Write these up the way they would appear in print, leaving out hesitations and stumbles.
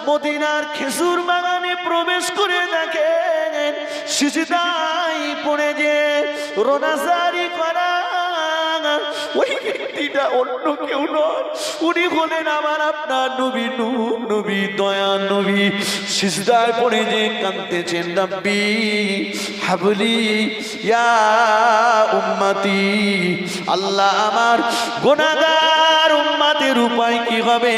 মদিনার খেজুর বাগানে প্রবেশ করে দেখেন সিজদায় পড়ে যে রোনাজারি করা ওই ব্যক্তিটা অন্য কেউ নয়, উনি হলেন আমার আপনার নবী নূহ নবী, দয়া নবী। সিজদায় পড়ে যে কাঁদতেছেন, রব্বি হাবলি ইয়া উম্মতি, আল্লাহ আমার গুনাহগার উম্মতের উপায় কি হবে?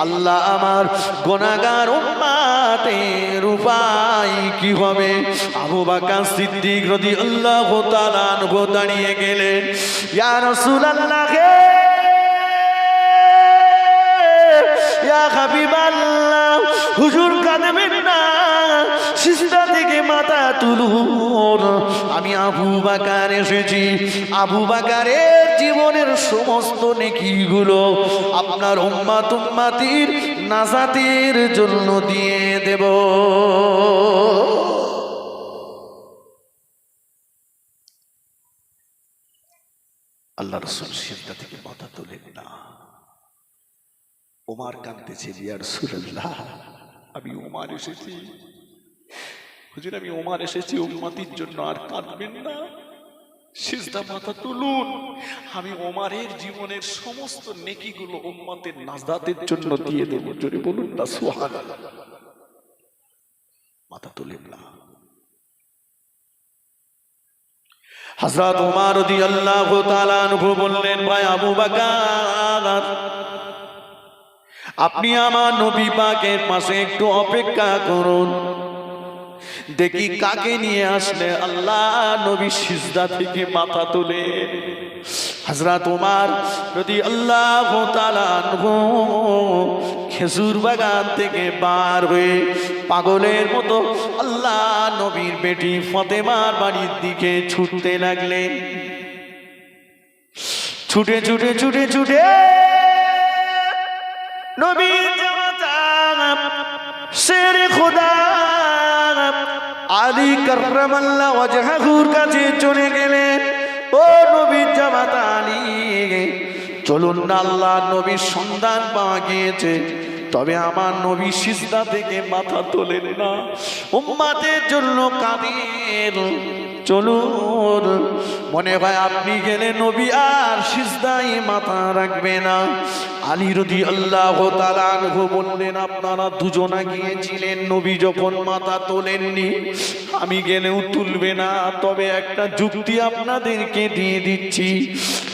আল্লাহ আমার গুনাহগার উম্মতের উপায় কি হবে? আবু বকর সিদ্দিক রাদিয়াল্লাহু তাআলা আনহু দাঁড়িয়ে গেলেন, ইয়া রাসূলুল্লাহ, ইয়া হাবিবাল্লাহ, হুজুর কাঁদবেন না, সিজদা থেকে মাথা তুলুন। আমি আবু বকর এসেছি, আবু বকরের জীবনের সমস্ত নেকিগুলো আপনার উম্মত উম্মতির নাজাতের জন্য দিয়ে দেব। আল্লাহ রাসূল সিজদা থেকে মাথা তোলেন না। ওমর কাঁদতেছে, ইয়া রাসূলুল্লাহ, আমি ওমর এসেছি, হুজুর আমি ওমর এসেছি উম্মতির জন্য, আর কাঁদবেন না, সিজদা মাথা তুলুন, আমি ওমরের জীবনের সমস্ত নেকিগুলো উম্মতের নাজাতের জন্য দিয়ে দেব। জোরে বলুন না সুবহানাল্লাহ। মাথা তুলেন না। হযরত ওমর রাদিয়াল্লাহু তাআলা আনহু বললেন, ভাই আবু বকর, আপনি আমার নবী পাকের পাশে একটু অপেক্ষা করুন, দেখি কাকে নিয়ে আসলে আল্লাহ নবী সিজদা থেকে মাথা তোলে। হযরত ওমর রাদিয়াল্লাহু তাআলা আনহু খেজুর বাগান থেকে বার হয়ে পাগলের মতো আল্লাহ নবীর বেটি ফাতেমার বাড়ির দিকে ছুটতে লাগলেন। ছুটে ছুটে ছুটে ছুটে নবীর জামাতা শেরে খোদা আলী কাররামাল্লাহু ওয়াজহাহুর কাছে চলে গেলেন। ও নবীর জামাতা আলী, চলুন না, আল্লাহ নবীর সন্ধান পাওয়া গিয়েছে, তবে আমার নবী সিজদা থেকে মাথা তোলেন না, উম্মতের জন্য কাঁদেন, চলুন। মনে হয় আপনি গেলে নবী আর সিজদায় মাথা রাখবে না। আলী রাদিয়াল্লাহু তাআলা আনহু বললেন, আপনারা দুজনা গিয়েছিলেন, নবী যখন মাথা তোলেননি, আমি গেলেও তুলবে না, তবে একটা যুক্তি আপনাদেরকে দিয়ে দিচ্ছি,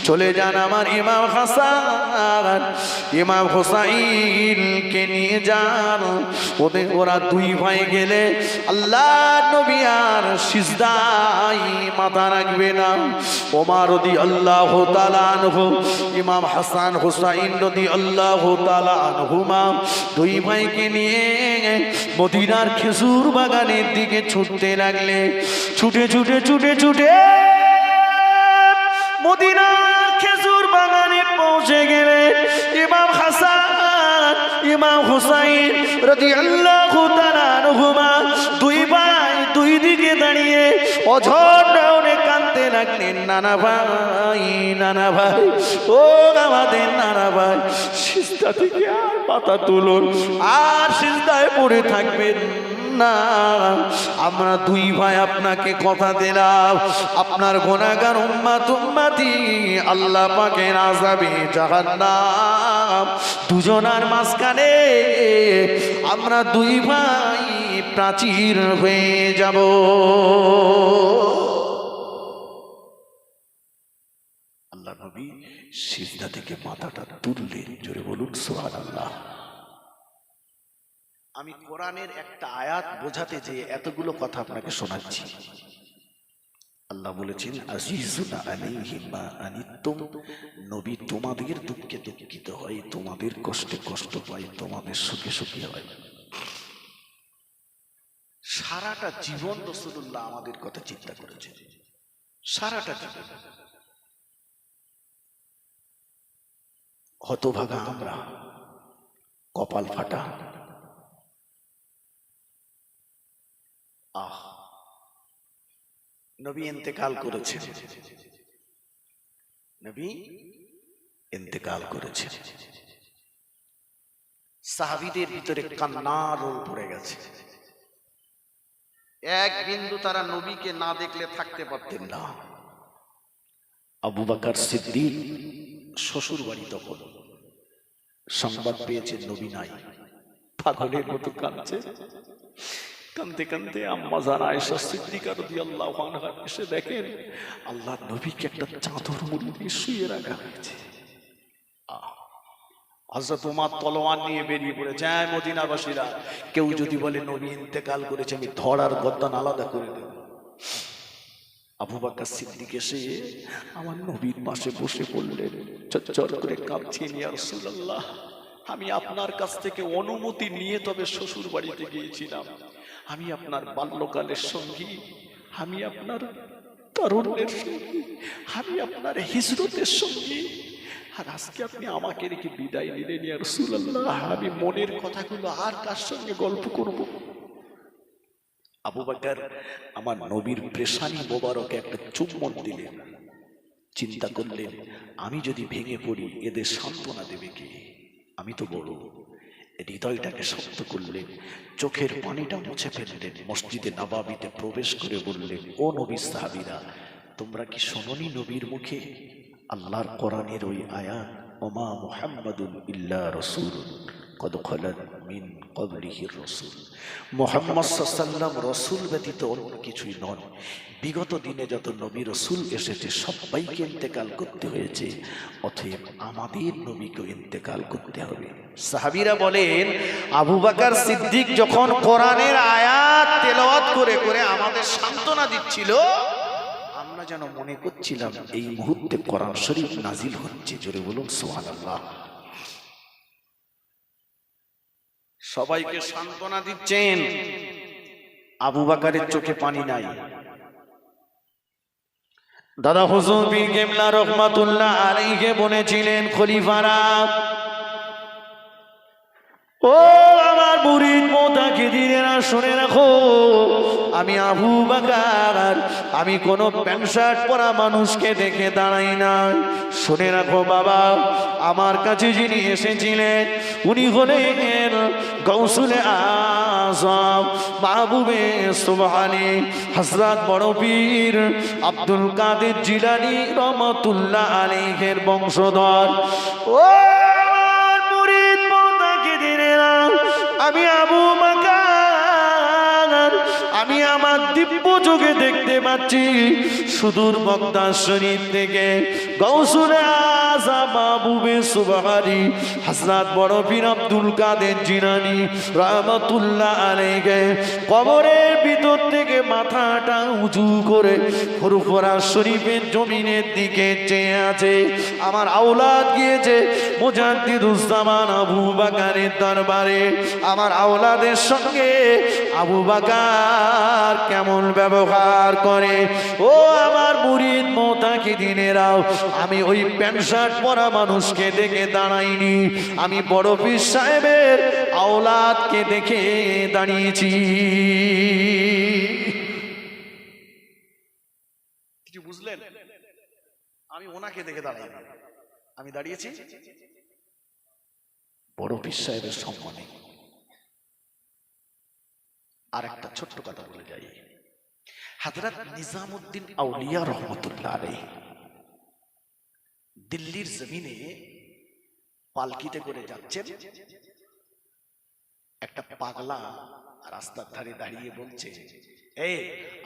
চলে যান আমার ইমাম হাসান ইমাম হুসাইনকে নিয়ে যান, ওরা দুই ভাই গেলে আল্লাহ নবী আর সিজদায় মাথা রাখবে না। ওমর রাদিয়াল্লাহু তাআলা আনহু ইমাম হাসান হুসাইন রাদিয়াল্লাহু তাআলা আনহুমা দুই ভাইকে নিয়ে মদিনার খেজুর বাগানের দিকে ছুটতে লাগলে। ছুটে ছুটে ছুটে ছুটে মদিনা খেজুর বাগানে পৌঁছে গেলে ইমাম হাসান ইমাম হুসাইন রাদিয়াল্লাহু তাআলা আনহুমা দুই ভাই দুই দিকে দাঁড়িয়ে অঝর নয়নে কাঁদতে লাগলেন, নানা ভাই, নানা ভাই, ও আমাদের নানা ভাই, সিজদা থেকে আর মাথা তুলুন, আর সিজদায় পড়ে থাকবেন না। আমরা দুই ভাই আপনাকে কথা দিলাম, আপনার গুনাহগার উম্মত উম্মতি আল্লাহ পাকের আযাবে জাহান্নাম দুজনার মাঝখানে আমরা দুই ভাই প্রাচীর হয়ে যাব। আল্লাহ নবী সিজদা থেকে মাথাটা তুললেন, জোরে বলুন সুবহানাল্লাহ। আমি কোরআনের একটা আয়াত বোঝাতে যে এতগুলো কথা আপনাকে শোনাচ্ছি। আল্লাহ বলেছেন, আজিজুন আলাইহি মা আনিতুম, নবী তোমাদের দুঃখে দুঃখিত হয়, তোমাদের কষ্টে কষ্ট পায়, তোমাদের সুখে সুখী হয়। সারাটা জীবন রাসূলুল্লাহ আমাদের কথা চিন্তা করেছেন, সারাটা জীবন। হতভাগা আমরা, কপাল ফাটা। নবী ইন্তেকাল করেছেন, নবী ইন্তেকাল করেছেন। সাহাবীদের ভিতরে কান্নার রোল পড়ে গেছে। এক বিন্দু তারা নবীকে না দেখলে থাকতে পারতেন না। আবু বকর সিদ্দিক শ্বশুর বাড়ি তখন সংবাদ পেয়েছে নবী নাই, পাগলের মতো কাঁদছে। কাঁদতে কাঁদতে আম্মা জান আয়েশা সিদ্দিকা রাদিয়াল্লাহু আনহা এসে দেখেন আল্লাহর নবীকে একটা চাদর মুড়ি দিয়ে শুয়ে রাখা হয়েছে। হযরত ওমর তলোয়ার নিয়ে বেরিয়ে পড়েছে, মদিনাবাসীরা কেউ যদি বলে নবী ইন্তেকাল করেছে আমি ধড় আর গর্দান আলাদা করে দেব। আবু বকর সিদ্দিক এসে আমার নবীর পাশে বসে পড়লেন, চচ্চর করে কাঁদছেন, ইয়া রাসূলুল্লাহ আমি আপনার কাছ থেকে অনুমতি নিয়ে তবে শ্বশুর বাড়িতে গিয়েছিলাম। আমি আপনার বাল্যকালের সঙ্গী, আমি আপনার তরুণের সঙ্গী, আমি আপনার হিজরতের সঙ্গী, আর আজকে আপনি আমাকে রেখে বিদায় নিলেন ইয়া রাসূলুল্লাহ, আমি মনের কথাগুলো আর কার সঙ্গে গল্প করব? আবু বকর আমার নবীর পেশানি মোবারকে একটা চুম্বন দিলেন। চিন্তা করলেন আমি যদি ভেঙে পড়ি এদের সান্ত্বনা দেবে কে? আমি তো বড়। হৃদয়টাকে শক্ত করলেন, চোখের পানিটা মুছে ফেললেন, মসজিদে নববীতে প্রবেশ করে বললেন, ও নবীর সাহাবীরা তোমরা কি শোনোনি নবীর মুখে আল্লাহর কোরআনের ওই আয়াত, ওমা মুহাম্মাদুন ইল্লা রাসূলুন কদ খালাত মিন ক্বাবলিহির রাসূল, মুহাম্মদ সাল্লাল্লাহু আলাইহি ওয়াসাল্লাম রাসূল ব্যতীত অন্য কিছুই নন। বিগত দিনে যত নবী রাসূল এসেছে সবাইকে ইন্তেকাল করতে হয়েছে, অতএব আমাদের নবীকে ইন্তেকাল করতে হবে। সাহাবীরা বলেন আবু বকর সিদ্দিক যখন কোরআনের আয়াত তেলাওয়াত করে করে আমাদের সান্ত্বনা দিচ্ছিল, আমরা যেন মনে করছিলাম এই মুহূর্তে কোরআন শরীফ নাজিল হচ্ছে। জোরে বলুন সুবহানাল্লাহ। সবাইকে সান্ত্বনা দিচ্ছেন, আবু বকরের চোখে পানি নাই। দাদা হুজুর পীর কেবলা রহমাতুল্লাহ আলাইহি বলেছিলেন, খলিফারা ও আমার মুরিদ মুতাকিদিনেরা শুনে রাখো, আমি আবু বকর আমি কোনো প্যান্ট শার্ট পরা মানুষকে দেখে দাঁড়াই না। শুনে রাখো বাবা, আমার কাছে যিনি এসেছিলেন উনি হলেন গৌসুলে আজম মাহবুবে সুবহানী হযরত বড় পীর আব্দুল কাদের জিলানী রহমাতুল্লাহ আলাইহির বংশধর। ও আমার মুরিদ মুতাকিদিনেরা, আমি আবু বকর আমি আমার দিব্য চোখে দেখতে পাচ্ছি সুদূর মক্কা শরীফ থেকে গৌসুলে আজম মাহবুবে সুবহানী হযরত বড় পীর আব্দুল কাদের জিলানী রহমাতুল্লাহ আলাইহি কবরের ভিতর থেকে মাথাটা উঁচু করে ফুরফুরা শরীফের জমিনের দিকে চেয়ে আছে। আমার আওলাদ গিয়েছে মুজাদ্দিদুজ্জামান আবু বকরের দরবারে। আমার আওলাদের সঙ্গে আবু বকর কেমন ব্যবহার করে, ও আমার মুরিদ মুতাকিদিনেরাও, আমি ওই প্যান্ট শার্ট পরা মানুষকে দেখে দাঁড়াইনি, আমি বড় পীর সাহেবের আওলাদকে দেখে দাঁড়িয়েছি। কিছু বুঝলেন? আমি ওনাকে দেখে দাঁড়াই, আমি দাঁড়িয়েছি বড় পীর সাহেবের সম্মানে। আর একটা ছোট্ট কথা বলে যাই, হযরত নিজামউদ্দিন আউলিয়া রহমাতুল্লাহ আলাইহি দিল্লির জমিনে পালকিতে করে যাচ্ছেন। একটা পাগলা রাস্তার ধারে দাঁড়িয়ে বলছে, এই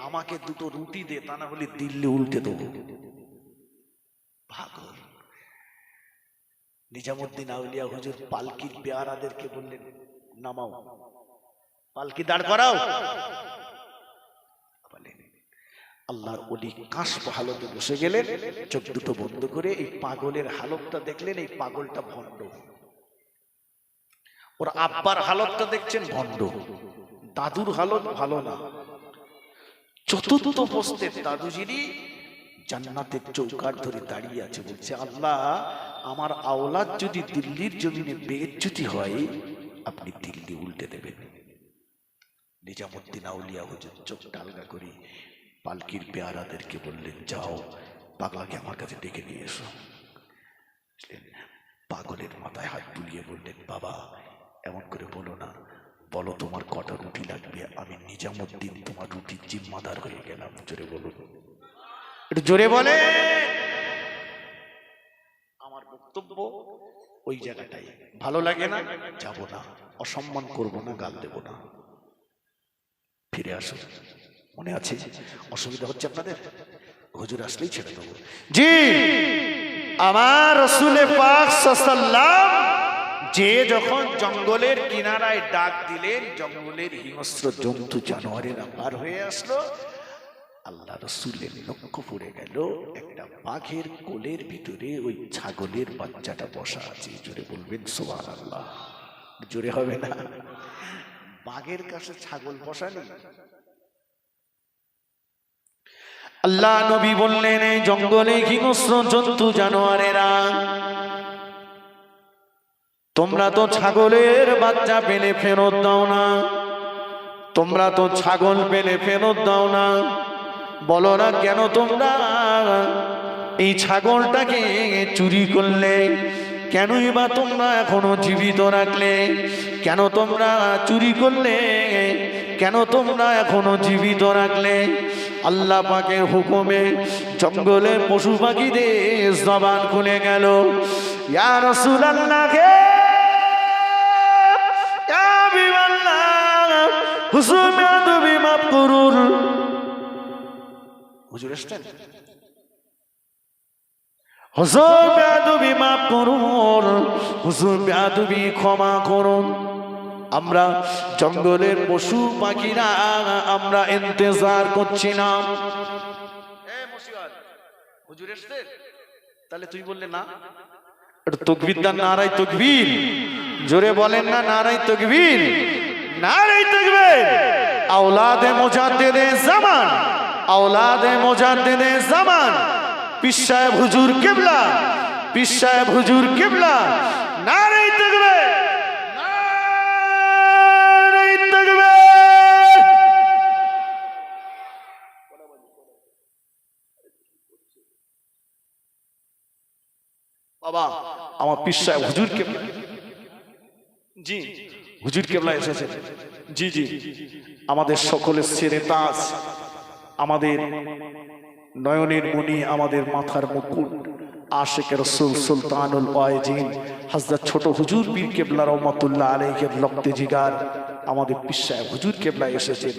আমাকে দুটো রুটি দে, তা না হলে দিল্লি উল্টে দেবো। পাগল। নিজামউদ্দিন আউলিয়া হুজুর পালকির পেয়ারাদেরকে বললেন, নামাও, পালকি দাঁড় করাও। আল্লাহর ওলি কাশ হালতে বসে গেলেন, চোখ দুটো বন্ধ করে এই পাগলের হালতটা দেখলেন। এই পাগলটা ভণ্ড, ওর আব্বার হালতটা দেখছেন ভণ্ড, দাদুর হালত ভালো না। চতুর্থ পোস্টের দাদু যিনি জান্নাতের চৌকাঠ ধরে দাঁড়িয়ে আছে, বলছে আল্লাহ আমার আওলাদ যদি দিল্লির জমিনে বেইজ্জতি হয় আপনি দিল্লি উল্টে দেবেন। নিজামউদ্দিন আউলিয়া হুজুর চোখটা আলগা করে পালকির পেয়ারাদেরকে বললেন, যাও পাগলাকে আমার কাছে ডেকে নিয়ে এসো। পাগলের মাথায় হাত বুলিয়ে বললেন, বাবা এমন করে বলো না, বলো তোমার কটা রুটি লাগবে, আমি নিজামুদ্দিন তোমার রুটির জিম্মাদার হয়ে গেলাম। জোরে বলুন, একটু জোরে বলে। আমার বক্তব্য ওই জায়গাটাই। ভালো লাগে না, যাব না, অসম্মান করব না, গাল দেব না, ফিরে আসুন। মনে আছে? অসুবিধা হচ্ছে আপনাদের? হুজুর আসলেই ছেড়ে দেবো। জি, আমার রাসূল পাক সাল্লাল্লাহু যে যখন জঙ্গলের কিনারায় ডাক দিলেন, জঙ্গলের হিংস্র জন্তু জানোয়ারেরা পার হয়ে আসলো, আল্লাহ রাসূলের লক্ষ্য পড়ে গেল একটা বাঘের কোলের ভিতরে ওই ছাগলের বাচ্চাটা বসা আছে। জোরে বলবেন সুবহানাল্লাহ। জোরে হবে না? বাঘের কাছে ছাগল বসা নেই। আল্লাহ নবী বললেন, এই জঙ্গলে হিংস্র জন্তু জানোয়ারেরা, তোমরা তো ছাগলের বাচ্চা পেলে ফেরত দাও না, তোমরা তো ছাগল পেলে ফেরত দাও না, বলো না কেন তোমরা এই ছাগলটাকে চুরি করলে? কেনই বা তোমরা এখনো জীবিত রাখলে? কেন তোমরা চুরি করলে? কেন তোমরা এখনো জীবিত রাখলে? আল্লাহ পাকের হুকুমে জঙ্গলের পশু পাখিদের জবান খুলে গেল। ইয়া রাসূলুল্লাহ, ইয়া হাবিবাল্লাহ, হুজুর বেয়াদবি মাফ করুন। হুজুর আসছেন? হুজুর বেয়াদবি মাফ করুন, হুজুর বেয়াদবি ক্ষমা করুন। আমরা জঙ্গলের পশু পাখিরা আমরা ইন্তজার করছিলাম। হুজুর আসছেন? তাহলে তুই বললে না, এটা তাকবীর দান, নারায়ে তাকবীর। জোরে বলেন না, নারায়ে তাকবীর, নারায়ে তাকবীর। আওলাদে মুজাদ্দিদে জামান, আওলাদে মুজাদ্দিদে জামান, পীর সাহেব হুজুর কিবলা, পীর সাহেব হুজুর কিবলা, নারায়ে তাকবীর, নারায়ে তাকবীর। বাবা, আমার পীর সাহেব হুজুর কিবলা, জি হুজুর কিবলা এসেছেন। জি জি, আমাদের সকলের সেরে তাজ, আমাদের নয়নের মণি, আমাদের মাথার মুকুট, আশিক রাসূল সুলতানুল ওয়াইজিন হযরত ছোট হুজুর পীর কিবলা রহমাতুল্লাহ আলাইহির রক্তে জিগার আমাদের পীর সাহেব হুজুর কিবলা এসেছেন।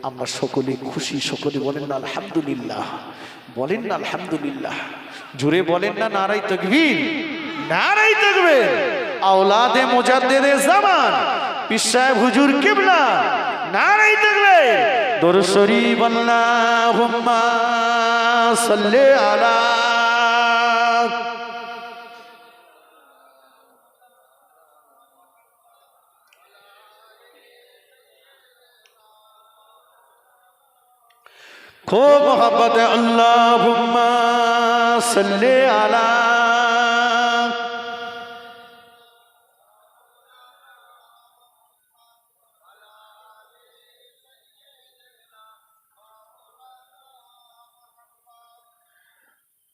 আমরা সকলে খুশি। সকলে বলেন না আলহামদুলিল্লাহ, বলেন না আলহামদুলিল্লাহ, জোরে বলেন না নারায়ে তাকবীর, নারায়ে তাকবীর। আওলাদে মুজাদ্দিদে জামান, পীর সাহেব হুজুর কিবলা, নারায়ে তাকবীর। দরুদ শরীফ আল্লাহুম্মা সাল্লি আলা। खूब मोहब्बत अल्लाहुम्मा सल्ली अला।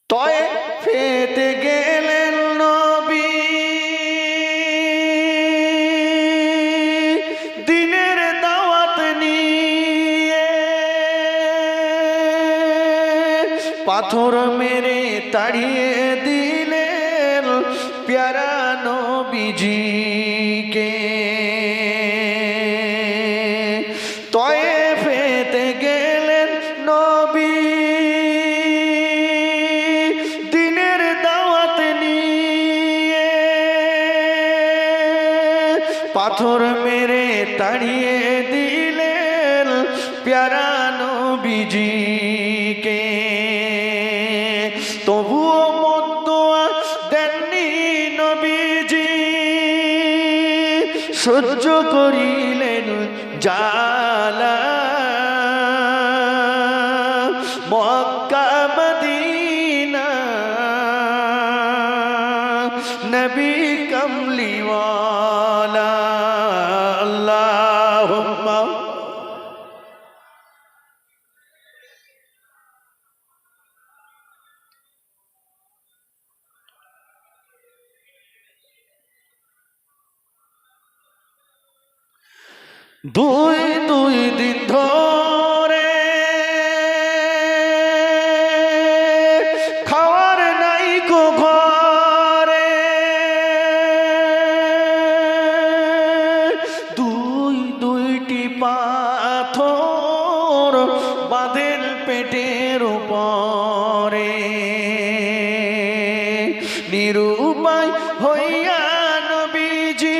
তয়েফেতে গেলেন নবী, দিনের দাওয়াত নিয়ে, পাথর মেরে তাড়িয়ে দিলেন প্যারা নবীজিকে। তয়েফেতে গেলেন নবী, দিনের দাওয়াত নিয়ে, পাথর মেরে তাড়িয়ে দিলেন প্যারা নবীজিকে। তবুও মদদোয়া দেননি নবীজি, সহ্য করিলেন জালা। মক্কা মদিনা নবী কমলিওয়ালা। আল্লাহুম্মা দুই দিন ধরে খাওয়ার নাই গো ঘরে, দুইটি পাথর বাঁধেন পেটের উপরে, নিরুপায় হইয়া নবীজি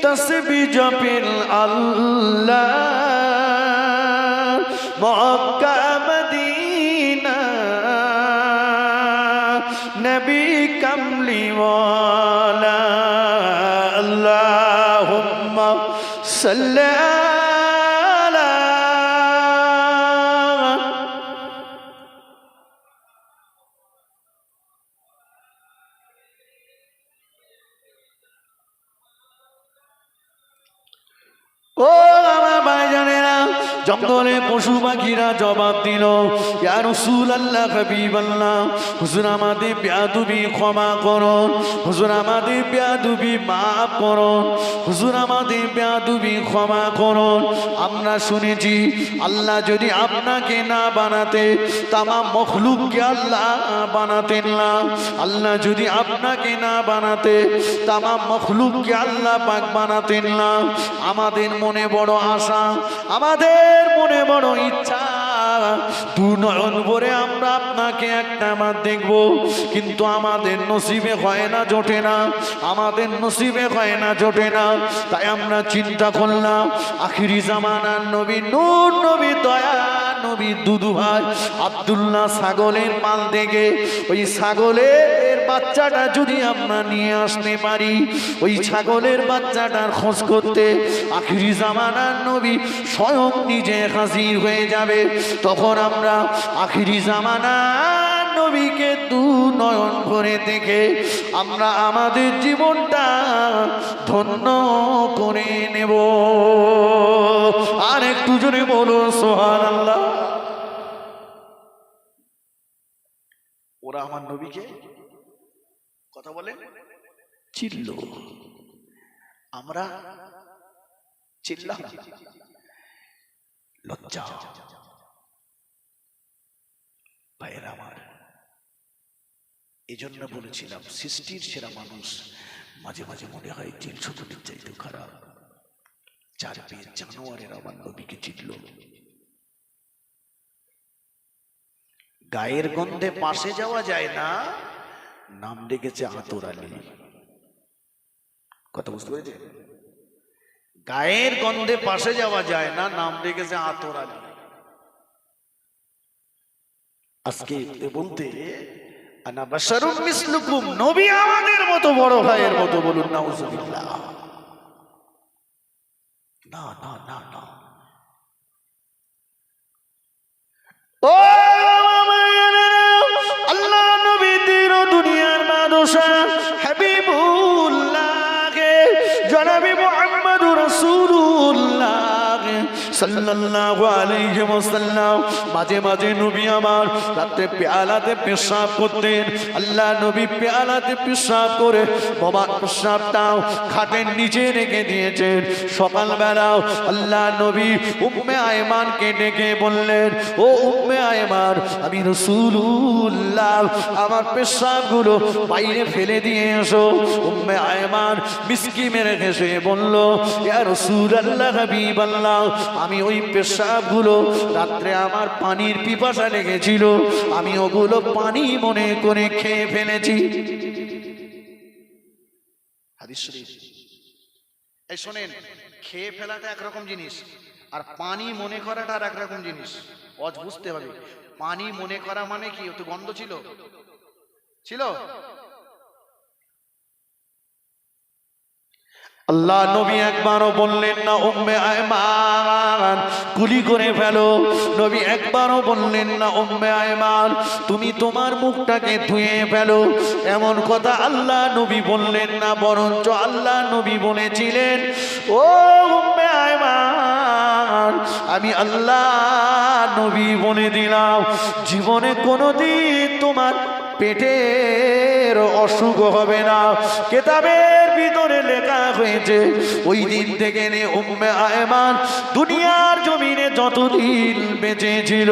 তসবিহ জপেন আল্লাহ, মক্কা মদিনা নবী কামলিওয়ালা, আল্লাহুম্মা সাল্লি আলা। ও আমার ভাইজানেরা, জঙ্গলে পশু পাখিরা জবাব দিল, ইয়া রাসূলুল্লাহ হাবিবাল্লাহ, হুজুর আমাদের বেয়াদবি ক্ষমা করুন, হুজুর আমাদের বেয়াদবি মাফ করুন, হুজুর আমাদের বেয়াদবি ক্ষমা করুন। আমরা শুনেছি আল্লাহ যদি আপনাকে না বানাতে তামাম মখলুককে আল্লাহ বানাতেন না, আল্লাহ যদি আপনাকে না বানাতে তামাম মখলুককে আল্লাহ পাক বানাতেন না। আমাদের মনে বড় আশা, আমাদের মনে বড় ইচ্ছা, দু নয়ন ভরে আমরা আপনাকে একটা বার দেখবো, কিন্তু আমাদের নসিবে হয় না, জোটে না, আমাদের নসিবে হয় না, জোটে না। তাই আমরা চিন্তা করলাম আখিরি জামানার নবী নূর নবী দয়া নবী দুদু ভাই আব্দুল্লাহ ছাগলের মাল থেকে ওই ছাগলের বাচ্চাটা যদি আমরা নিয়ে আসতে পারি, ওই ছাগলের বাচ্চাটার খোঁজ করতে আখিরি জামানার নবী স্বয়ং নিজে হাজির হয়ে যাবে। তখন আমরা আখিরি জামানার নবীকে দু নয়ন ভরে দেখে আমরা আমাদের জীবনটা ধন্য করে নেব। আর একটু জোরে বলো সুবহানাল্লাহ। ওরা আমার নবীকে কথা বলে চিল্ল, আমরা চিল্লাম লজ্জা। ভাইয়েরা আমার, এই জন্য বলেছিলাম সৃষ্টির সেরা মানুষ মাঝে মাঝে মনে হয় চিল ছোটটির চাইতে খারাপ। চার পেয়ে জানোয়ারের আমার নবীকে চিনল। গায়ের গন্ধে পাশে যাওয়া যায় না, নাম ডেকেছে আতর আলী। কথা বুঝতে পেরেছে? গায়ের গন্ধে পাশে যাওয়া যায় না, নাম ডেকেছে আতর আলী। আজকে বলতে আনা বাশারুম মিসলুকুম, নবী আমাদের মতো বড় ভাইয়ের মতো, বলুন নাউজুবিল্লাহ। না না না না, ও আল্লাহ নবী দিন দুনিয়ার বাদশা হাবিবুল্লাহ জনাবে মুহাম্মদুর রাসূলুল্লাহ সাল্লাল্লাহু আলাইহি ওয়াসাল্লাম মাঝে মাঝে নবী আমার রাতে পেয়ালাতে পেশাব করতেন। আল্লাহ নবী পেয়ালাতে পেশাব করে বাবা পেশাবটাও খাটের নিচে রেখে দিয়েছেন। সকালবেলাও আল্লাহ নবী উম্মে আয়মানকে ডেকে বললেন, ও উম্মে আয়মান, আমি রাসূলুল্লাহ আমার পেশাবগুলো বাইরে ফেলে দিয়ে এসো। উম্মে আয়মান মিসকি মেরে হেসে বলল, ইয়া রাসূলুল্লাহ হাবিবাল্লাহ, আমি ওই পেশাবগুলো রাত্রে আমার পানির পিপাসা লেগেছিল, আমি ওগুলো পানি মনে করে খেয়ে ফেলেছি। হাদিস শরীফ। এই শোনেন, খেয়ে ফেলাটা একরকম জিনিস, আর পানি মনে করাটা আর একরকম জিনিস। অজ বুঝতে হবে। পানি মনে করা মানে কি? ও তো গন্ধ ছিল ছিল। আল্লাহ নবী একবারও বললেন না উম্মে আয়মান কুলি করে ফেলো। নবী একবারও বললেন না উম্মে আয়মান তুমি তোমার মুখটাকে ধুয়ে ফেলো। এমন কথা আল্লাহ নবী বললেন না, বরঞ্চ আল্লাহ নবী বলেছিলেন, ও উম্মে আয়মান, আমি আল্লাহ নবী বলে দিলাম, জীবনে কোনোদিন তোমার পেটের পেটের অসুখ হবে না। কিতাবের ভিতরে লেখা হয়েছে ওই দিন থেকে নিয়ে উম্মে আয়মান দুনিয়ার জমিনে যতদিন বেঁচে ছিল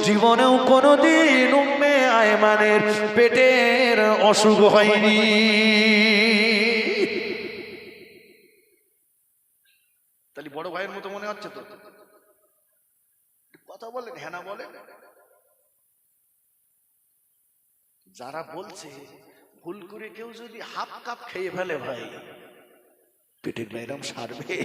জীবনেও কোনোদিন উম্মে আয়মানের পেটের অসুখ হয়নি। তাহলে বড় ভাইয়ের মতো মনে হচ্ছে তো? কথা বলেন, হ্যাঁ না বলেন? যারা বলছে ভুল করে কেউ যদি হাফ কাপ খেয়ে ফেলে ভাই পেটের ম্যাডাম সারবে?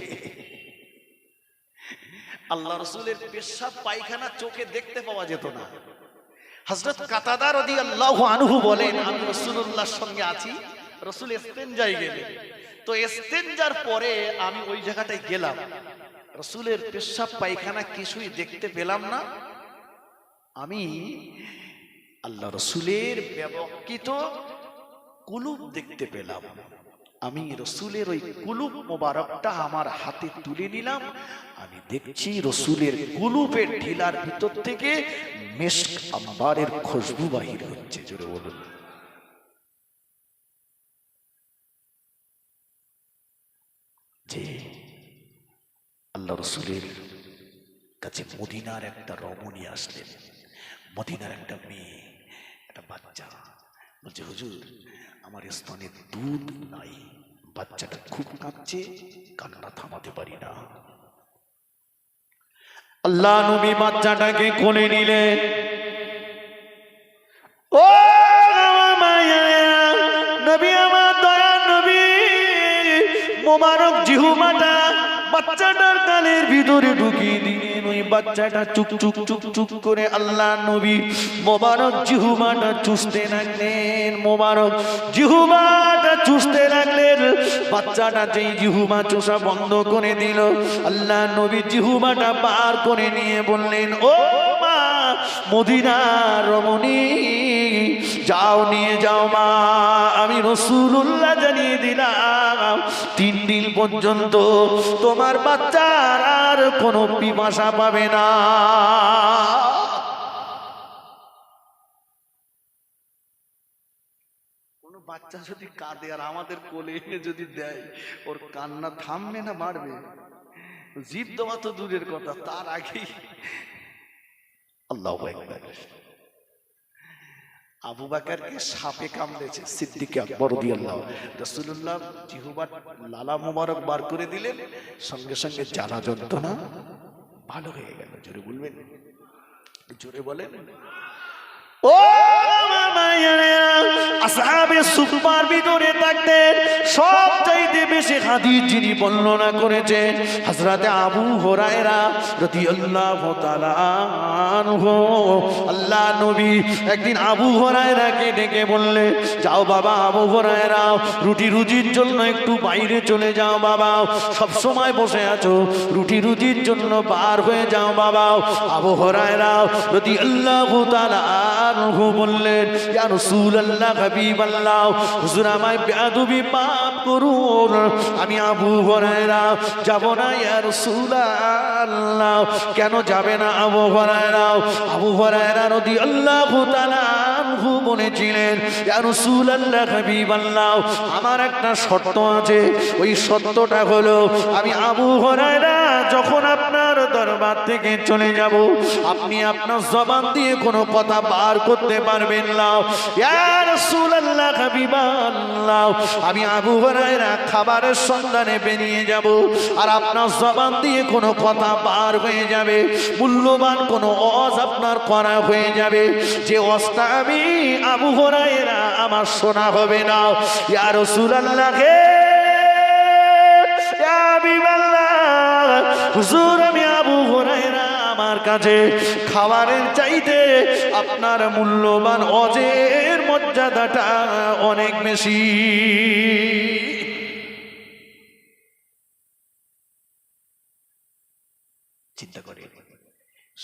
আল্লাহ রাসূলের পেশাব পায়খানা চোখে দেখতে পাওয়া যেত না। হযরত কাতাদা রাদিয়াল্লাহু আনহু বলেন, আমি রাসূলুল্লাহর সঙ্গে আছি, রাসূল ইস্তেনজায় গেলেন, তো ইস্তেনজার পরে আমি ওই জায়গাটায় গেলাম, রাসূলের পেশাব পায়খানা কিছুই দেখতে পেলাম না। আমি আল্লাহ রাসূলের ব্যবহৃত কুলুপ দেখতে পেলাম। আমি রাসূলের ওই কুলুপ মোবারকটা আমার হাতে তুলে নিলাম। আমি দেখছি রাসূলের কুলুপের ঢিলার ভিতর থেকে মিশক আম্বারের খুশবু বাহির হচ্ছে। জোরে বলুন। যে আল্লাহ রাসূলের কাছে মদিনার একটা রমণী আসলেন, মদিনার একটা মেয়ে, একটা বাচ্চা, বলছে হুজুর আমার স্তনে দুধ নাই, বাচ্চাটা খুব কাঁদছে, কান্না থামাতে পারি না। আল্লাহ নবী বাচ্চাটাকে কোলে নিলেন। ও মায়া নবী, আমার দয়ার নবী মোবারক জিহ্বাটা বাচ্চাটার কানের ভিতরে ঢুকিয়ে দিলেন। ওই বাচ্চাটা চুক চুক চুক চুক করে আল্লাহ নবী মোবারক জিহ্বাটা চুষতে লাগলেন, মোবারক জিহ্বাটা চুষতে লাগলেন। বাচ্চাটা যেই জিহ্বা চুষা বন্ধ করে দিল, আল্লাহ নবী জিহ্বাটা বার করে নিয়ে বললেন, ও মা মদিনার রমণী, যাও নিয়ে যাও মা, আমি রাসূলুল্লাহ জানিয়ে দিলাম 3 দিন পর্যন্ত তোমার বাচ্চার আর কোনো পিপাসা পাবে না। কোনো বাচ্চা যদি কাঁদে আর আমাদের কোলে এনে যদি দেয়, ওর কান্না থামবে না বাড়বে? জিভ দেওয়া তো দূরের কথা, তার আগেই আল্লাহু আকবার। আবু বকরকে সাপে কামড়েছে, সিদ্দিক আকবর রাদিয়াল্লাহু, রাসূলুল্লাহ জিহ্বার লালা মোবারক বার করে দিলেন, সঙ্গে সঙ্গে জ্বালা যন্ত্রণা ভালো হয়ে গেল। জোরে বলবেন, জোরে বলেন। ও আসহাবে সুফার ভিতরে থাকতেন সবচাইতে বেশি হাদিস যিনি বর্ণনা করেছেন হযরতে আবু হুরায়রা রাদিয়াল্লাহু তাআলা আনহু। আল্লাহ নবী একদিন আবু হুরায়রাকে ডেকে বললেন, যাও বাবা আবু হুরায়রা, রুটি রুজির জন্য একটু বাইরে চলে যাও বাবা, সব সময় বসে আছো, রুটি রুজির জন্য বার হয়ে যাও বাবা। আবু হুরায়রা রাদিয়াল্লাহু তাআলা আনহু বললেন, ইয়া রাসূলুল্লাহ হাবিবাল্লাহ, হুজুর আমায় বেয়াদবি মাফ করুন, আমি আবু হুরায়রা যাব না ইয়া রাসূলুল্লাহ। কেন যাবে না আবু হুরায়রা? আবু হুরায়রা রাদিয়াল্লাহু তাআলা আনহু বলেছিলেন, ইয়া রাসূলুল্লাহ হাবিবাল্লাহ, আমার একটা শর্ত আছে, ওই শর্তটা হলো আমি আবু হুরায়রা যখন আপনার দরবার থেকে চলে যাব, আপনি আপনার জবান দিয়ে কোনো কথা বার করতে পারবেন না। ইয়া রাসূলুল্লাহ হাবিবাল্লাহ, আমি আবু হুরায়রা খাবারের সন্ধানে বেরিয়ে যাব, আর আপনার জবান দিয়ে কোনো কথা বার হয়ে যাবে, মূল্যবান কোনো ওয়াজ আপনার করা হয়ে যাবে, যে ওয়াজটা আমি আবু হুরায়রা আমার শোনা হবে না। ইয়া রাসূলুল্লাহ হে ইয়া হাবিবাল্লাহ, হুজুর আমি আবু হুরায়রা, আমার কাছে খাবারের চাইতে আপনার মূল্যবান ওয়াজের মর্যাদাটা অনেক বেশি। চিন্তা করে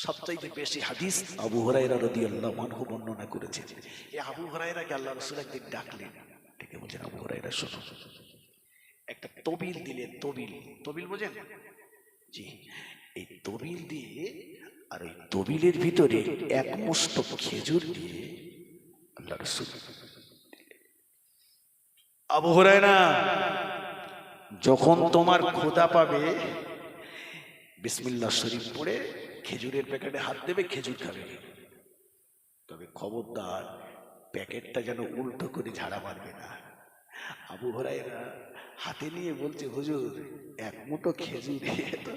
সবচাইতে বেশি হাদিস আবু হুরায়রা রাদিয়াল্লাহু আনহু বর্ণনা করেছেন। এই আবু হুরায়রাকে আল্লাহ রাসূল একদিন ডাকলেন, ডেকে বলছেন, আবু হুরায়রা শোনো, একটা তবিল দিলেন। তবিল, তবিল বোঝেন? জি, এই তবিল দিয়ে, আর ওই তবিলের ভিতরে এক মুষ্ট খেজুর দিয়ে আল্লাহ রাসূল আবু হুরায়রা, যখন তোমার ক্ষুধা পাবে বিসমিল্লাহ শরীফ পড়ে খেজুরের প্যাকেটে হাত দেবে, খেজুর খাবে। তবে খবরদার প্যাকেটটা যেন উল্টো করে ঝাড়া মারবে না। আবু হুরায়রা হাতে নিয়ে বলছে, হুজুর এক মুঠো খেজুর তো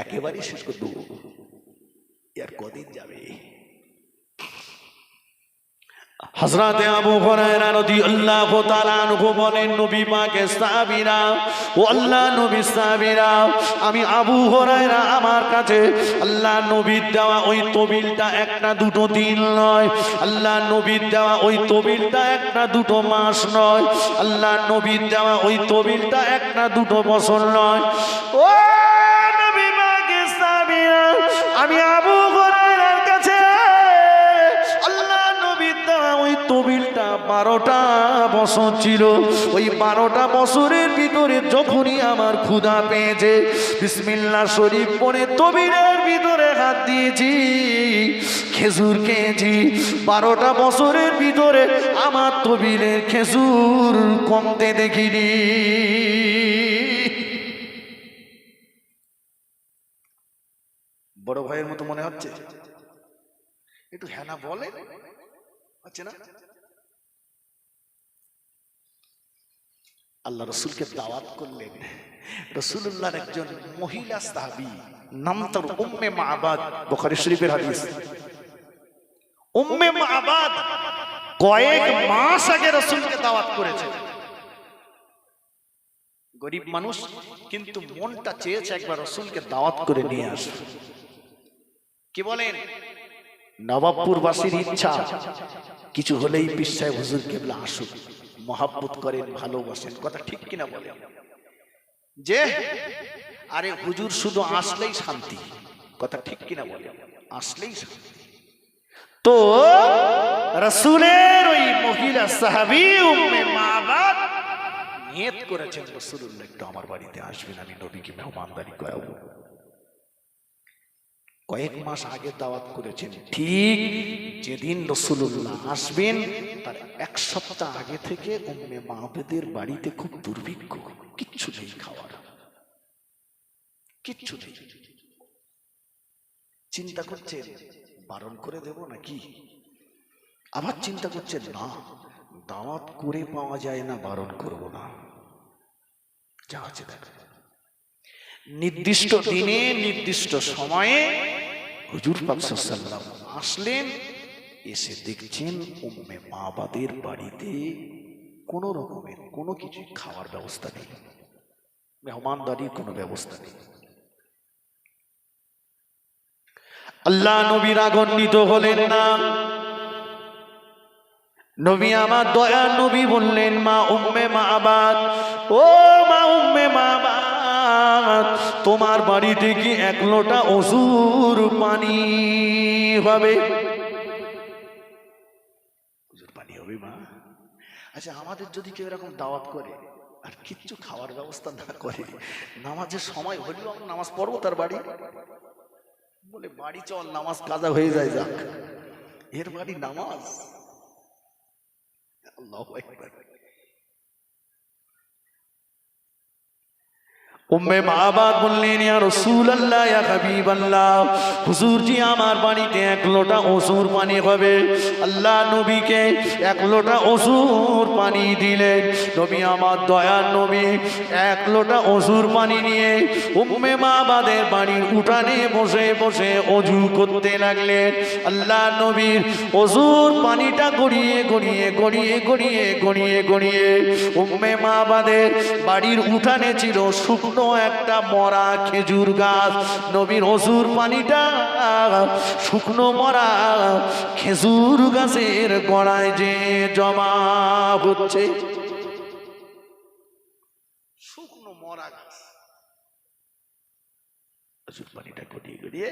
একেবারেই শেষ করে দেবো, আর কদিন যাবে। হযরতে আবু হুরায়রা রাদিয়াল্লাহু তাআলা আনহু বলেন, নবী পাকের সাহাবীরা, ও আল্লাহ নবীর সাহাবীরা, আমি আবু হুরায়রা আমার কাছে আল্লাহ নবীর দেওয়া ওই তবিলটা একটা দুটো দিন নয়, আল্লাহ নবীর দেওয়া ওই তবিলটা একটা দুটো মাস নয়, আল্লাহ নবীর দেওয়া ওই তবিলটা একটা দুটো বছর নয়। ও নবী পাকের সাহাবীরা, আমি আবু হুরায়রার কাছে ওই তবিলটা 12টা বছর ছিল। ওই 12টা বছরের ভিতরে যখনই আমার ক্ষুধা পেয়েছে, বিসমিল্লাহ শরীফ পড়ে তবিলের ভিতরে হাত দিয়েছি, খেজুর খেয়েছি। 12টা বছরের ভিতরে আমার তবিলের খেজুর কমতে দেখিনি। বড় ভাইয়ের মতো মনে হচ্ছে? একটু হ্যাঁ না বলে হচ্ছে না? আল্লাহ রসুলকে দাওয়াত করলেন। রাসূলুল্লাহর একজন মহিলা সাহাবী, নাম তার উম্মে মা'বাদ, বুখারী শরীফের হাদিস। উম্মে মা'বাদ কয়েক মাস আগে রাসূলকে দাওয়াত করেছে। গরিব মানুষ, কিন্তু মনটা চেয়েছে একবার রাসূলকে দাওয়াত করে নিয়ে আসবে। কি বলেন? নবাবপুরবাসীর ইচ্ছা কিছু হলেই পীর সাহেব হুজুর কেবলা আসুক, মহাব্বত করেন, ভালোবাসেন। কথা ঠিক কিনা বলে? যে আরে হুজুর শুধু আসলেই শান্তি। কথা ঠিক কিনা বলে? আসলেই শান্তি। তো রাসূলের ওই মহিলা সাহাবী উম্মে মা'বাদ নিয়ত করেছেন, রাসূলুল্লাহ একটু আমার বাড়িতে আসবেন, আমি নবীকে মেহমানদারি করাবো। কয়েক মাস আগে দাওয়াত করেছেন। ঠিক যেদিন রাসূলুল্লাহ আসবেন তার এক সপ্তাহ আগে থেকে উম্মে মা'বাদের বাড়িতে খুব দুর্ভিক্ষ, কিচ্ছু নেই খাওয়ার, কিচ্ছু নেই। চিন্তা করছেন বারণ করে দেব নাকি, আবার চিন্তা করছেন না, দাওয়াত করে পাওয়া যায় না, বারণ করব না। যা আছে দেখ, নির্দিষ্ট দিনে নির্দিষ্ট সময়ে হুজুর পাক সাল্লাল্লাহু আলাইহি ওয়াসাল্লাম আসলেন। এসে দেখছেন উম্মে মা'বাদের বাড়িতে কোনো রকমের কোনো কিছু খাওয়ার ব্যবস্থা নেই, মেহমানদারির কোনো ব্যবস্থা নেই। আল্লাহ নবী রাগান্বিত হলেন না। নবী আমার দয়ার নবী বললেন, মা উম্মে মা'বাদ, ও মা উম্মে মা'বাদ, তোমার বাড়িতে কি এক লোটা ওযুর পানি হবে? ওযুর পানি হবে মা? আচ্ছা, আমাদের যদি কেউ এরকম দাওয়াত করে আর কিচ্ছু খাওয়ার ব্যবস্থা না করে, নামাজের সময় হলেও আমরা নামাজ পড়বো তার বাড়ি? বলে বাড়ি চল, নামাজ কাজা হয়ে যায়, যাক। এর বাড়ি নামাজ? আল্লাহু আকবার। উম্মে মা'বাদ বললেন, ইয়া রাসূলুল্লাহ, ইয়া হাবিবাল্লাহ, হুজুর জি আমার বাড়িতে এক লোটা ওযুর পানি হবে। আল্লাহ নবীকে এক লোটা ওযুর পানি দিলেন। নবী আমার দয়ার নবী এক লোটা ওযুর পানি নিয়ে উম্মে মা'বাদের বাড়ির উঠানে বসে বসে ওযু করতে লাগলেন। আল্লাহ নবীর ওযুর পানিটা গড়িয়ে গড়িয়ে গড়িয়ে গড়িয়ে গড়িয়ে গড়িয়ে উম্মে মা'বাদের বাড়ির উঠানে ছিল শুকনো একটা মরা খেজুর গাছ। নবীর ওযুর পানিটা শুকনো মরা খেজুর গাছের গোড়ায় যে জমা হচ্ছে। শুকনো মরা গাছ, ওযুর পানিটা গড়িয়ে গড়িয়ে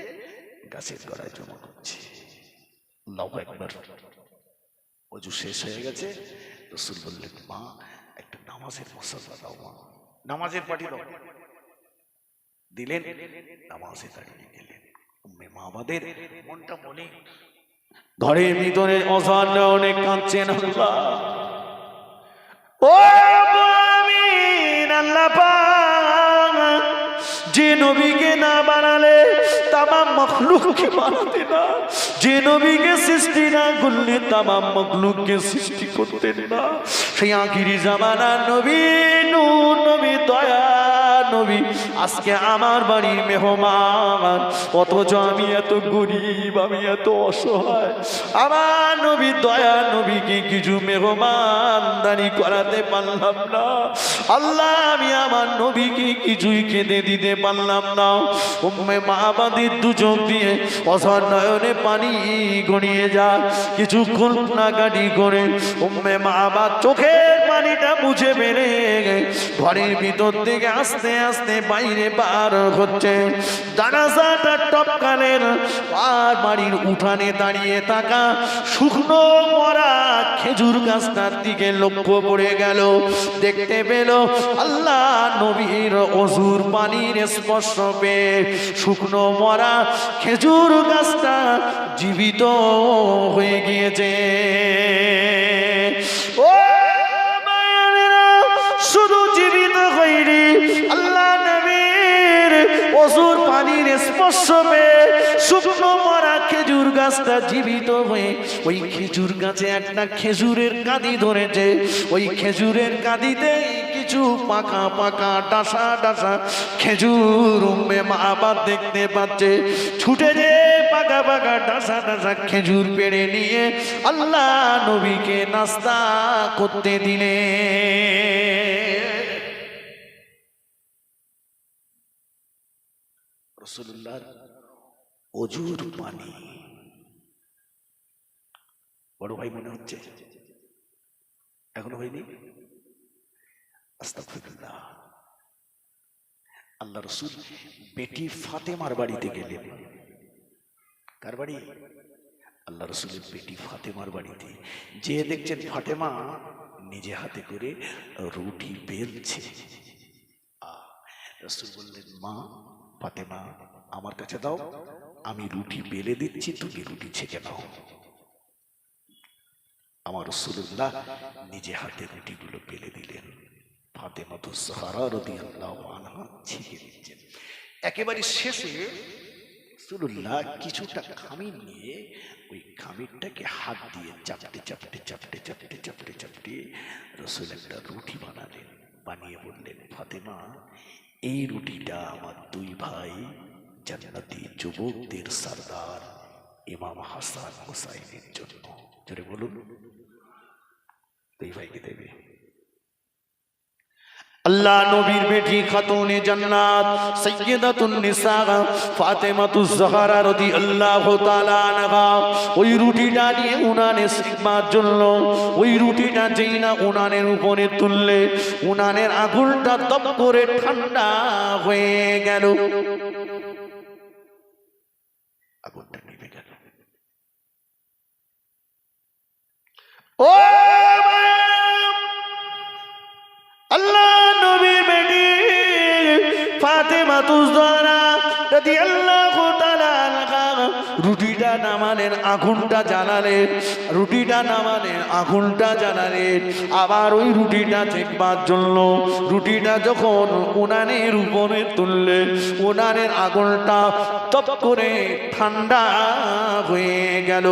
গাছের গোড়ায় জমা হচ্ছে। আল্লাহু আকবার। ওযু শেষ হয়ে গেছে। রাসূল বললেন, মা একটা নামাজের মুসল্লা দাও, মা নামাজের পাটি দাও। দিলেন, নামাজে দাঁড়িয়ে গেলেন। উম্মে মা'বাদের মনটা বলে, ঘরের ভিতরে আযান অনেক কাঁদছেন। আল্লাহ, ও যে নবীকে না বানালে তামাম মখলুককে বানাতে না, যে নবীকে সৃষ্টি না করলে তামাম মখলুককে সৃষ্টি করতেন না। সেই আখিরি জামানার নবী নূর নবী দয়া নবী আজকে আমার বাড়ির মেহমান, অথচ আমি এত গরিব, আমি এত অসহায়। আমার নবী দয়া নবীকে কিছু মেহমানদারি করাতে পারলাম না। আল্লাহ আমি আমার নবীকে কিছুই খেতে দিতে পারলাম না। উম্মে মাহবাদির দু চোখ দিয়ে অঝর নয়নে পানি গড়িয়ে যায়। কিছু কান্নাকাটি করে উম্মে মাহবাদ চোখের পানিটা মুছে বেড়ে ঘরের ভিতর থেকে আস্তে আস্তে বাইরে বার হচ্ছে। জানাজাটা টপকালেন আর বাড়ির উঠানে দাঁড়িয়ে থাকা শুকনো মরা খেজুর গাছটার দিকে লক্ষ্য পড়ে গেল। দেখতে পেল আল্লাহ নবীর অজুর পানির স্পর্শ পেয়ে শুকনো মরা খেজুর গাছটা জীবিত হয়ে গিয়েছে। ও মায়েরা, শুধু জীবিত হয়নি, আল্লাহ নবীর অজুর পানির স্পর্শ পেয়ে শুকনো মরা খেজুর গাছটা জীবিত হয়ে ওই খেজুর গাছে একটা খেজুরের কাঁদি ধরেছে। ওই খেজুরের কাঁদিতে কিছু পাকা পাকা ডাসা ডাসা খেজুর উম্মে মাহবাদ দেখতে পাচ্ছে। ছুটে যে পাকা পাকা ডাসা ডাসা খেজুর পেড়ে নিয়ে আল্লাহ নবীকে নাস্তা করতে দিলে। রাসূলুল্লাহর অজুর পানি বড় ভাই মনে হচ্ছে, এখনো হয়নি? আস্তাগফিরুল্লাহ। আল্লাহ রাসূল বেটি ফাতেমার বাড়িতে গেলেন। কার বাড়ি? আল্লাহ রাসূলের বেটি ফাতেমার বাড়িতে। যে দেখছেন ফাতেমা নিজে হাতে করে রুটি বেলছে। রাসূল বললেন, মা ফাতেমা আমার কাছে দাও, আমি রুটি বেলে দিচ্ছি, তুমি রুটি ছেঁকে নাও। আমার রাসূলুল্লাহ নিজে হাতে রুটিগুলো বেলে দিলেন। ফাতেমা তো জাহরা রাদিয়াল্লাহু আনহা ছেঁকে দিচ্ছেন। একেবারে শেষে রাসূলুল্লাহ কিছুটা খামির নিয়ে ওই খামিরটাকে হাত দিয়ে চাপটে চাপটে চাপটে চাপটে চাপটে চাপটে রাসূল একটা রুটি বানালেন। বানিয়ে বললেন, ফাতেমা এই রুটিটা আমার দুই ভাই জান্নাতি যুবকদের সরদার ইমাম হাসান হুসাইনের জন্য। জোরে বলুন, দুই ভাইকে দেবে। আল্লাহ নবীর বেটি খাতুনে জান্নাত সাইয়্যিদাতুন নিসা ফাতেমাতুজ জাহরা রাদিয়াল্লাহু তাআলা আনহা ওই রুটিটা নিয়ে উনানে সেকবার জন্য, ওই রুটিটা যেই না উনানের উপরে তুললে উনানের আগুনটা তপ করে ঠান্ডা হয়ে গেল। আগুনটা নিভে গেল। ও আল্লাহ নবীর বেটি ফাতেমাতুজ জাহরা রাদিয়াল্লাহু তাআলা আনহা রুটিটা নামালেন, আগুনটা জ্বালালেন, রুটিটা নামালেন, আগুনটা জ্বালালেন। আবার ওই রুটিটা চেকবার জন্য রুটিটা যখন উনানের উপরে তুললেন, উনানের আগুনটা তপ করে ঠান্ডা হয়ে গেল।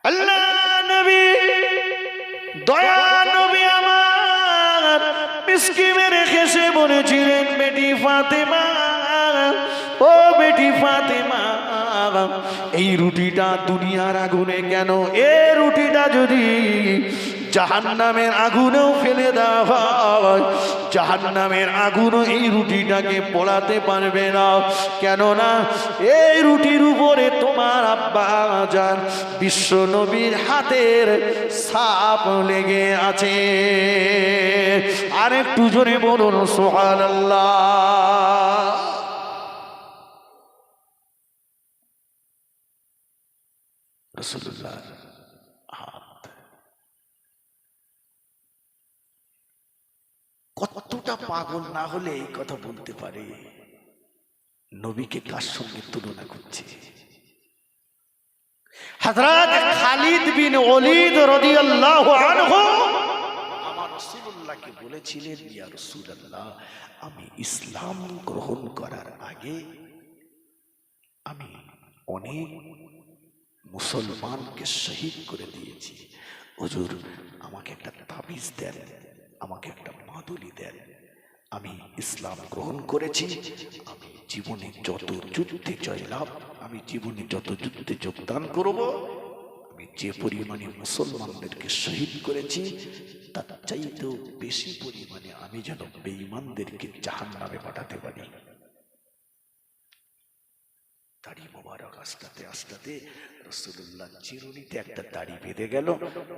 আল্লাহ নবী দয়া নবী আমার মিসকি মেরে হেসে বলেছিলেন, বেটি ফাতেমা, ও বেটি ফাতেমা, এই রুটিটা দুনিয়ার আগুনে কেন? এই রুটিটা যদি জাহান্নামের আগুনেও ফেলে দেওয়া হয়, জাহান্নামের আগুনও এই রুটিটাকে পোড়াতে পারবে না। কেননা এই রুটির উপরে তোমার আব্বা জান বিশ্ব নবীর হাতের ছাপ লেগে আছে। আর একটু জোরে বলুন সুবহানাল্লাহ। রাসূলুল্লাহ কতটা পাগল না হলে এই কথা বলতে পারে নবীকে কার সঙ্গে তুলনা করছে? হযরত খালিদ বিন ওলীদ রাদিয়াল্লাহু আনহু আমার রাসূলুল্লাহকে বলেছিলেন, ইয়া রাসূলুল্লাহ, আমি ইসলাম গ্রহণ করার আগে আমি অনেক মুসলমানকে শহীদ করে দিয়েছি। হুজুর, আমাকে একটা তাবিজ দেন, আমাকে একটা মাদুলি দেন। আমি ইসলাম গ্রহণ করেছি, আমি জীবনে যত যুদ্ধে জয়লাভ, আমি জীবনে যত যুদ্ধে যোগদান করব, আমি যে পরিমাণে মুসলমানদেরকে শহীদ করেছি তার চাইতেও বেশি পরিমাণে আমি যেন বেঈমানদেরকে জাহান্নামে পাঠাতে পারি। দাড়ি মোবারক আস্তাতে আস্তাতে রাসূলুল্লাহ চিরুনিতে একটা দাড়ি বেঁধে গেল।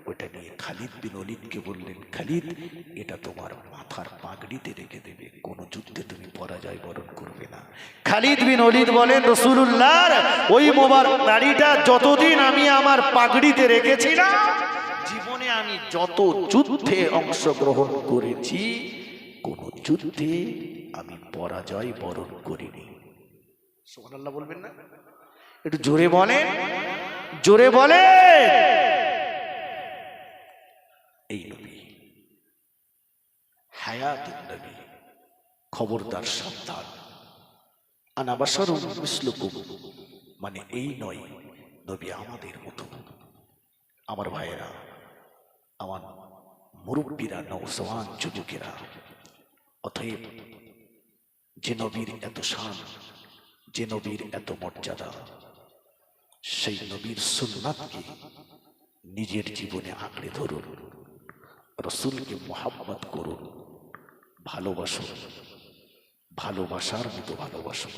ওটা নিয়ে খালিদ বিন ওলীদকে বললেন, খালিদ, এটা তোমার মাথার পাগড়িতে রেখে দেবে, কোনো যুদ্ধে তুমি পরাজয় বরণ করবে না। খালিদ বিন ওলীদ বলেন, রাসূলুল্লাহর ওই মোবারক দাড়িটা যতদিন আমি আমার পাগড়িতে রেখেছিলাম, জীবনে আমি যত যুদ্ধে অংশগ্রহণ করেছি কোন যুদ্ধে আমি পরাজয় বরণ করিনি। সুবহানাল্লাহ বলবেন না? একটু জোরে বলেন, জোরে বলে। এই নবী হায়াতুন নবী, খবরদার সাবধান। আনা বাশারুম মিসলুকুম, মানে এই নয় নবী আমাদের মতো। আমার ভাইয়েরা, আমার মুরব্বীরা, নওজওয়ান যুবকেরা, অতএব যে নবীর এত শান, যে নবীর এত মর্যাদা, সেই নবীর সুন্নাতকে নিজের জীবনে আঁকড়ে ধরুন, রাসূলকে মুহাব্বত করুন, ভালোবাসুন, ভালোবাসার মতো ভালোবাসুন।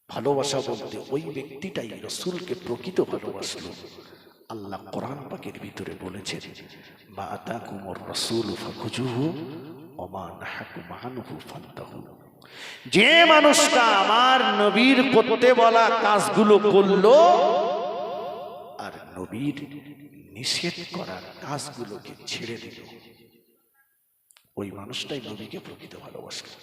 ভালোবাসা বলতে ওই ব্যক্তিটাই রাসূলকে প্রকৃত ভালোবাসলো। আল্লাহ কোরআন পাকের ভিতরে বলেছেন, মা আতাকুমুর রাসূলু ফাখুজুহু ওয়া মা নাহাকুম আনহু ফান্তাহু। যে মানুষটা আমার নবীর করতে বলা কাজগুলো করলো আর নবীর নিষেধ করার কাজগুলোকে ছেড়ে দিল, ওই মানুষটাই নবীকে প্রকৃত ভালোবাসলো।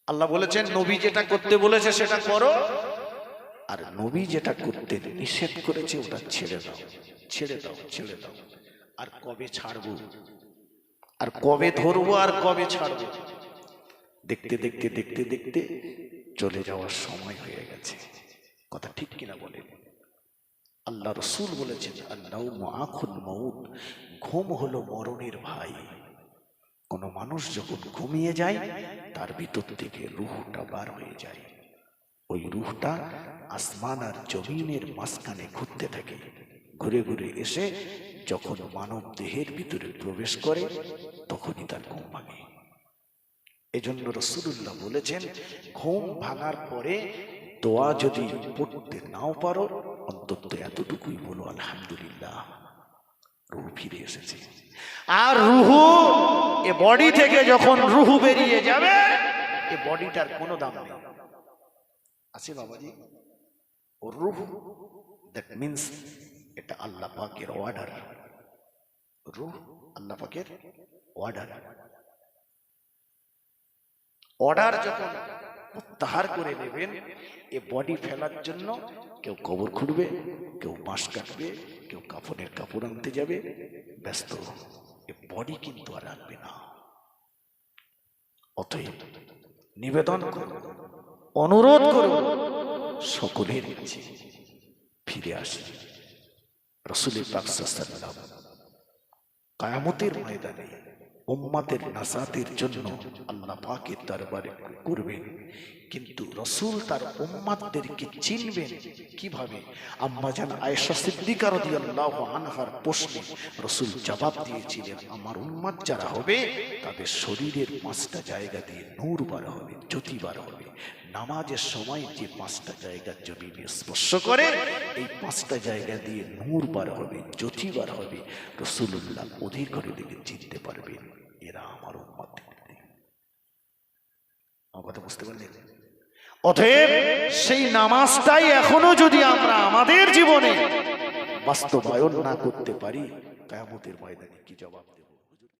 আল্লাহ বলেছেন, নবী যেটা করতে বলেছে সেটা করো, আর নবী যেটা করতে নিষেধ করেছে ওটা ছেড়ে দাও, ছেড়ে দাও, ছেড়ে দাও। আর কবে ছাড়বো, আর কবে ধরবো, আর কবে ছাড়বো? দেখতে দেখতে দেখতে দেখতে চলে যাওয়ার সময় হয়ে গেছে। কথা ঠিক কিনা বলেন? আল্লাহ রাসূল বলেছেন, আন-নাওমু আখুল মাউত, ঘুম হলো মরণের ভাই। কোন মানুষ যখন ঘুমিয়ে যায় তার ভিতর থেকে রূহটা বার হয়ে যায়। ওই রূহটা আসমান আর জমিনের মাঝখানে ঘুরতে থাকে, ঘুরে ঘুরে এসে যখন মানব দেহের ভিতরে প্রবেশ করে তখনই তার ঘুম ভাঙে। এজন্য রাসূলুল্লাহ বলেছেন, ঘুম ভাঙার পরে দোয়া যদি পড়তে নাও পারো, অন্তত এতটুকুই বলো, আলহামদুলিল্লাহ, রূহ ফিরে এসেছে। আর রূহ, এ বডি থেকে যখন রূহ বেরিয়ে যাবে, এ বডিটার কোনো দাম নেই। আছে বাবাজি, ও রূহ, দ্যাট মিন্স এটা আল্লাহ পাকের অর্ডার। রূহ আল্লাহ পাকের অর্ডার। অর্ডার যখন প্রত্যাহার করে নেবেন, এ বডি ফেলার জন্য কেউ কবর খুঁড়বে, কেউ বাঁশ কাটবে, কেউ কাফনের কাপড় আনতে যাবে, ব্যস্ত। এ বডি কিন্তু আর রাখবে না। অতএব নিবেদন করব, অনুরোধ করব সকলের কাছে, ফিরে আসি রাসূল পাক সাল্লাল্লাহু আলাইহি ওয়াসাল্লাম কিয়ামতের ময়দানে উম্মতের নাজাতের জন্য আল্লাহ পাকের দরবারে করবেন। কিন্তু রাসূল তার উম্মতদেরকে চিনবেন কিভাবে? আম্মা জান আয়েশা সিদ্দিকা রাদিয়াল্লাহু আনহার প্রশ্নে রাসূল জবাব দিয়েছিলেন, আমার উম্মত যারা হবে তাদের শরীরের 5টা জায়গা দিয়ে নূর বার হবে, জ্যোতি বার হবে। নামাজের সময় যে 5টা জায়গা জমিনে স্পর্শ করে, এই 5টা জায়গা দিয়ে নূর বার হবে, জ্যোতি বার হবে। রাসূলুল্লাহ অধীর করে দেখে চিনতে পারবেন এরা আমার উম্মত। আমার কথা বুঝতে পারলেন? অতএব সেই নামাজটাই এখনো যদি আমরা আমাদের জীবনে বাস্তবায়ন না করতে পারি, কিয়ামতের ময়দানে কি জবাব দেব?